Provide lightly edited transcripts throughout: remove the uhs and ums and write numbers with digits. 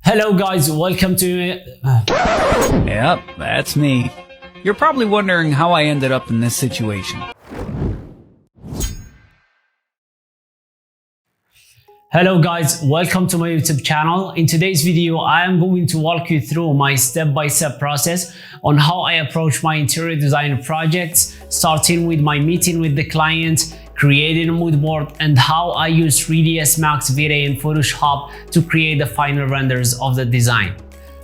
Hello guys, welcome to Yep, that's me. You're probably wondering how I ended up in this situation. Hello guys, welcome to my YouTube channel. In today's video, I am going to walk you through my step-by-step process on how I approach my interior design projects, starting with my meeting with the client, creating a mood board, and how I use 3ds Max, V-Ray, and Photoshop to create the final renders of the design.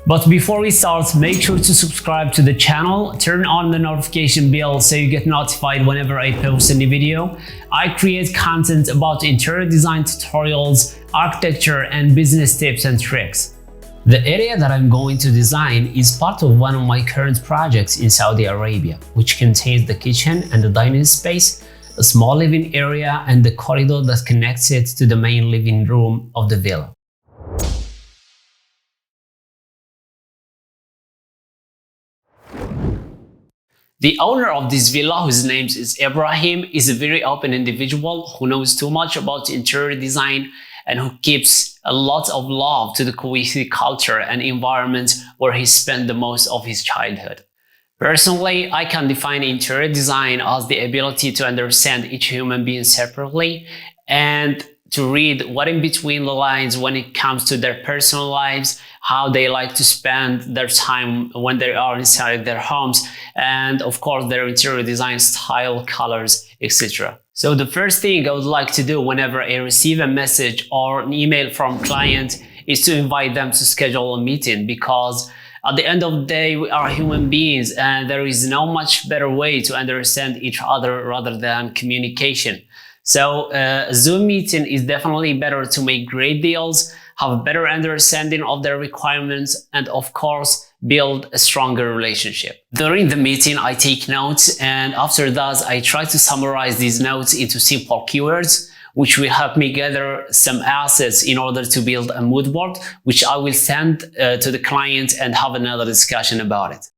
But before we start, make sure to subscribe to the channel, turn on the notification bell so you get notified whenever I post a new video. I create content about interior design tutorials, architecture, and business tips and tricks. The area that I'm going to design is part of one of my current projects in Saudi Arabia, which contains the kitchen and the dining space, a small living area, and the corridor that connects it to the main living room of the villa. The owner of this villa, whose name is Ibrahim, is a very open individual who knows too much about interior design and who keeps a lot of love to the Kuwaiti culture and environment where he spent the most of his childhood. Personally, I can define interior design as the ability to understand each human being separately and to read what in between the lines when it comes to their personal lives, how they like to spend their time when they are inside their homes, and of course their interior design style, colors, etc. So the first thing I would like to do whenever I receive a message or an email from a client is to invite them to schedule a meeting, because at the end of the day, we are human beings and there is no much better way to understand each other rather than communication. So a Zoom meeting is definitely better to make great deals, have a better understanding of their requirements, and of course, build a stronger relationship. During the meeting, I take notes, and after that, I try to summarize these notes into simple keywords, which will help me gather some assets in order to build a mood board, which I will send to the client and have another discussion about it.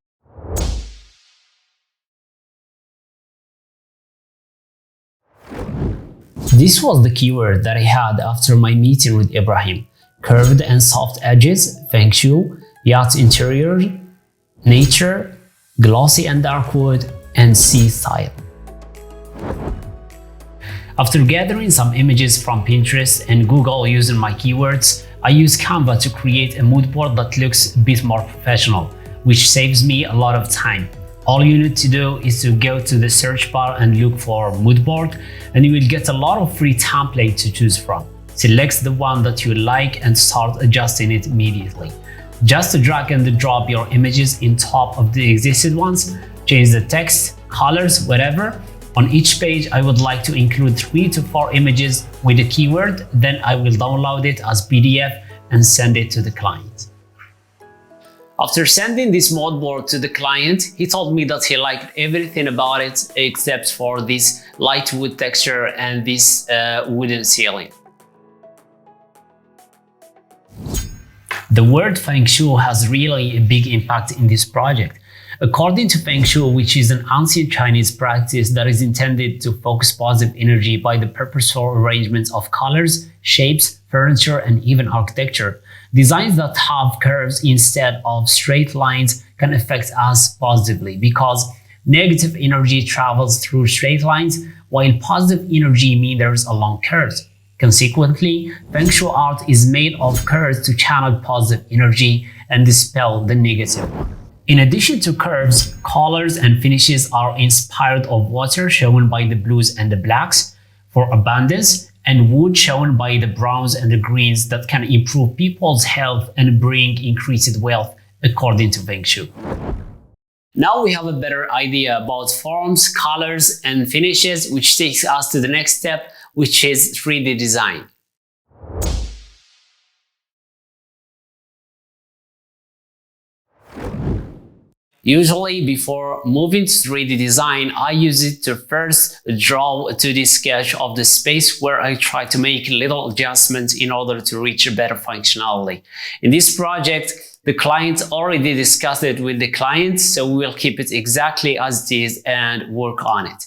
This was the keyword that I had after my meeting with Ibrahim: curved and soft edges, feng shui, yacht interior, nature, glossy and dark wood, and sea style. After gathering some images from Pinterest and Google using my keywords, I use Canva to create a mood board that looks a bit more professional, which saves me a lot of time. All you need to do is to go to the search bar and look for mood board, and you will get a lot of free templates to choose from. Select the one that you like and start adjusting it immediately. Just drag and drop your images in top of the existing ones, change the text, colors, whatever. On each page, I would like to include 3 to 4 images with a keyword, then I will download it as PDF and send it to the client. After sending this mood board to the client, he told me that he liked everything about it except for this light wood texture and this wooden ceiling. The word Feng Shui has really a big impact in this project. According to Feng Shui, which is an ancient Chinese practice that is intended to focus positive energy by the purposeful arrangement of colors, shapes, furniture, and even architecture, designs that have curves instead of straight lines can affect us positively, because negative energy travels through straight lines while positive energy meanders along curves. Consequently, Feng Shui art is made of curves to channel positive energy and dispel the negative one. In addition to curves, colors and finishes are inspired of water, shown by the blues and the blacks for abundance, and wood, shown by the browns and the greens that can improve people's health and bring increased wealth according to Feng Shui. Now we have a better idea about forms, colors, and finishes, which takes us to the next step, which is 3D design. Usually, before moving to 3D design, I use it to first draw a 2D sketch of the space where I try to make little adjustments in order to reach a better functionality. In this project, the client already discussed it with the client, so we will keep it exactly as it is and work on it.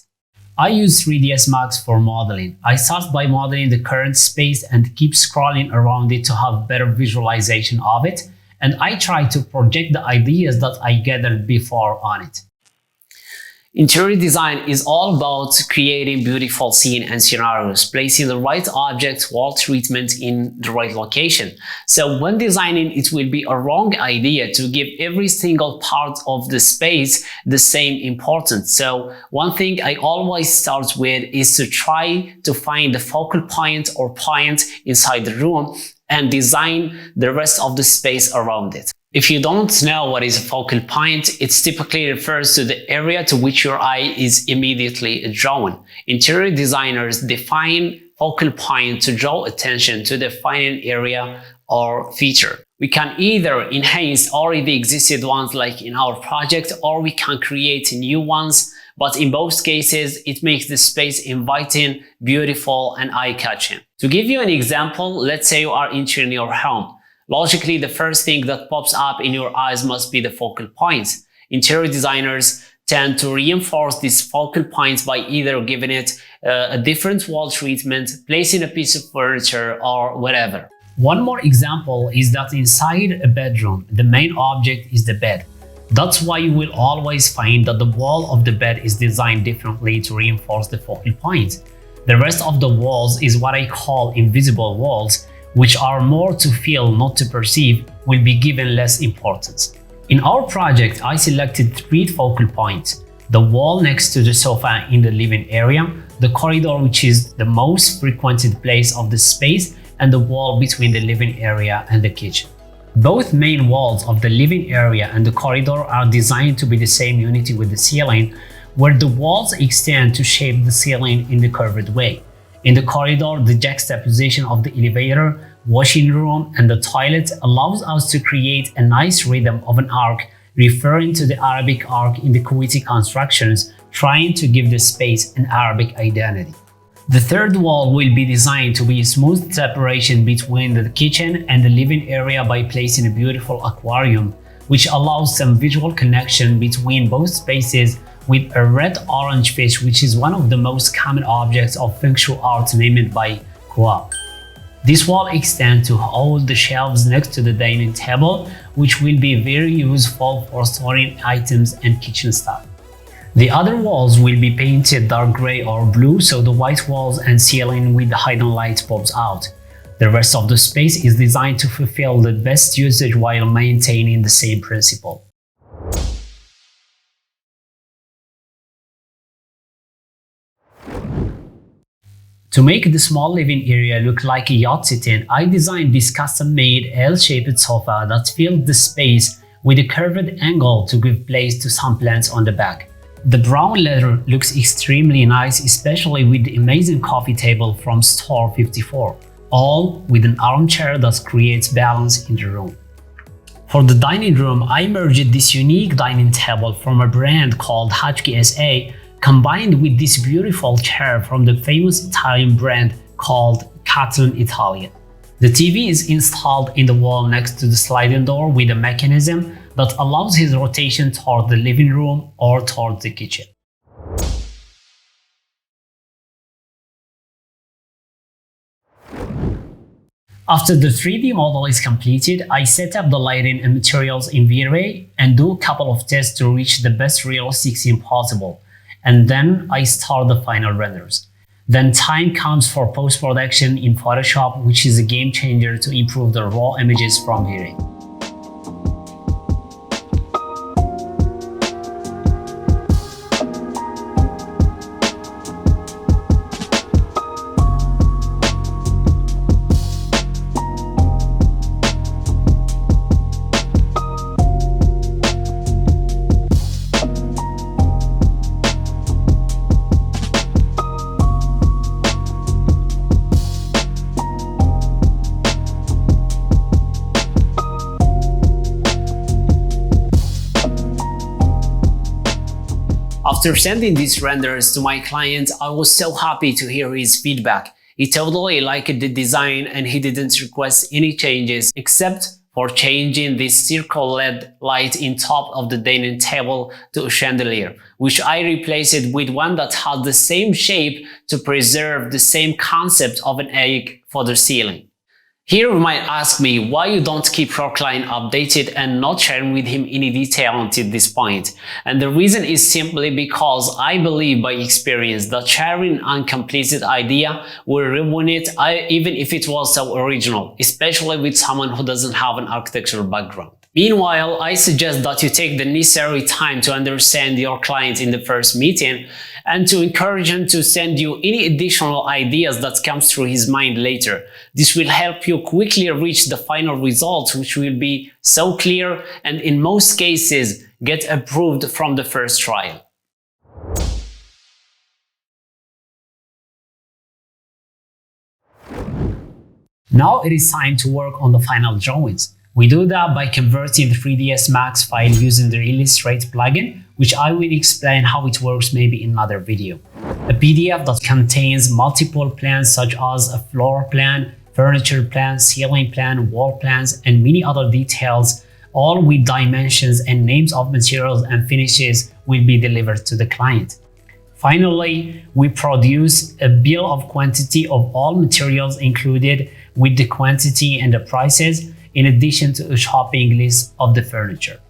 I use 3ds Max for modeling. I start by modeling the current space and keep scrolling around it to have better visualization of it, and I try to project the ideas that I gathered before on it. Interior design is all about creating beautiful scenes and scenarios, placing the right object, wall treatment in the right location. So when designing, it will be a wrong idea to give every single part of the space the same importance. So one thing I always start with is to try to find the focal point or point inside the room and design the rest of the space around it. If you don't know what is a focal point, it typically refers to the area to which your eye is immediately drawn. Interior designers define focal point to draw attention to the defining area or feature. We can either enhance already existed ones like in our project, or we can create new ones, but in both cases, it makes the space inviting, beautiful, and eye-catching. To give you an example, let's say you are entering your home. Logically, the first thing that pops up in your eyes must be the focal points. Interior designers tend to reinforce these focal points by either giving it a different wall treatment, placing a piece of furniture, or whatever. One more example is that inside a bedroom, the main object is the bed. That's why you will always find that the wall of the bed is designed differently to reinforce the focal point. The rest of the walls is what I call invisible walls, which are more to feel, not to perceive, will be given less importance. In our project, I selected 3 focal points: the wall next to the sofa in the living area, the corridor, which is the most frequented place of the space, and the wall between the living area and the kitchen. Both main walls of the living area and the corridor are designed to be the same unity with the ceiling, where the walls extend to shape the ceiling in the curved way. In the corridor, the juxtaposition of the elevator, washing room, and the toilet allows us to create a nice rhythm of an arc, referring to the Arabic arc in the Kuwaiti constructions, trying to give the space an Arabic identity. The third wall will be designed to be a smooth separation between the kitchen and the living area by placing a beautiful aquarium, which allows some visual connection between both spaces with a red-orange fish, which is one of the most common objects of Feng Shui art named by Kuo. This wall extends to hold the shelves next to the dining table, which will be very useful for storing items and kitchen stuff. The other walls will be painted dark gray or blue, so the white walls and ceiling with the hidden light pops out. The rest of the space is designed to fulfill the best usage while maintaining the same principle. To make the small living area look like a yacht sitting, I designed this custom-made L-shaped sofa that filled the space with a curved angle to give place to some plants on the back. The brown leather looks extremely nice, especially with the amazing coffee table from Store 54, all with an armchair that creates balance in the room. For the dining room, I merged this unique dining table from a brand called Hachki SA, combined with this beautiful chair from the famous Italian brand called Caton Italia. The TV is installed in the wall next to the sliding door with a mechanism that allows his rotation toward the living room or toward the kitchen. After the 3D model is completed, I set up the lighting and materials in V-Ray and do a couple of tests to reach the best realistic scene possible. And then I start the final renders. Then time comes for post-production in Photoshop, which is a game changer to improve the raw images from V-Ray. After sending these renders to my client, I was so happy to hear his feedback. He totally liked the design and he didn't request any changes except for changing this circle LED light in top of the dining table to a chandelier, which I replaced with one that had the same shape to preserve the same concept of an egg for the ceiling. Here you might ask me why you don't keep your client updated and not sharing with him any detail until this point. And the reason is simply because I believe by experience that sharing an uncompleted idea will ruin it, even if it was so original, especially with someone who doesn't have an architectural background. Meanwhile, I suggest that you take the necessary time to understand your client in the first meeting and to encourage him to send you any additional ideas that comes through his mind later. This will help you quickly reach the final result, which will be so clear and in most cases get approved from the first trial. Now it is time to work on the final drawings. We do that by converting the 3ds Max file using the Illustrator plugin, which I will explain how it works maybe in another video. A PDF that contains multiple plans such as a floor plan, furniture plan, ceiling plan, wall plans, and many other details, all with dimensions and names of materials and finishes, will be delivered to the client. Finally, we produce a bill of quantity of all materials included with the quantity and the prices, in addition to a shopping list of the furniture.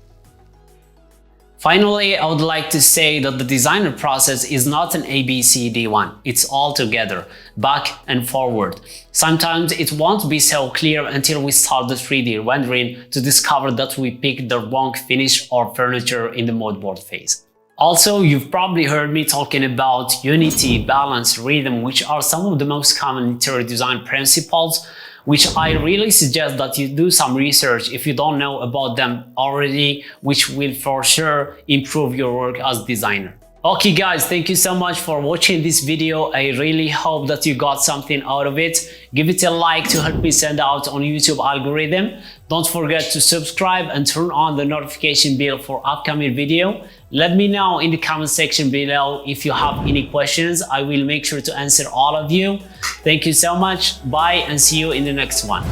Finally, I would like to say that the designer process is not an ABCD one. It's all together, back and forward. Sometimes it won't be so clear until we start the 3D rendering to discover that we picked the wrong finish or furniture in the mood board phase. Also, you've probably heard me talking about unity, balance, rhythm, which are some of the most common interior design principles, which I really suggest that you do some research if you don't know about them already, which will for sure improve your work as designer. Okay guys, thank you so much for watching this video. I really hope that you got something out of it. Give it a like to help me stand out on YouTube algorithm. Don't forget to subscribe and turn on the notification bell for upcoming video. Let me know in the comment section below if you have any questions. I will make sure to answer all of you. Thank you so much. Bye and see you in the next one.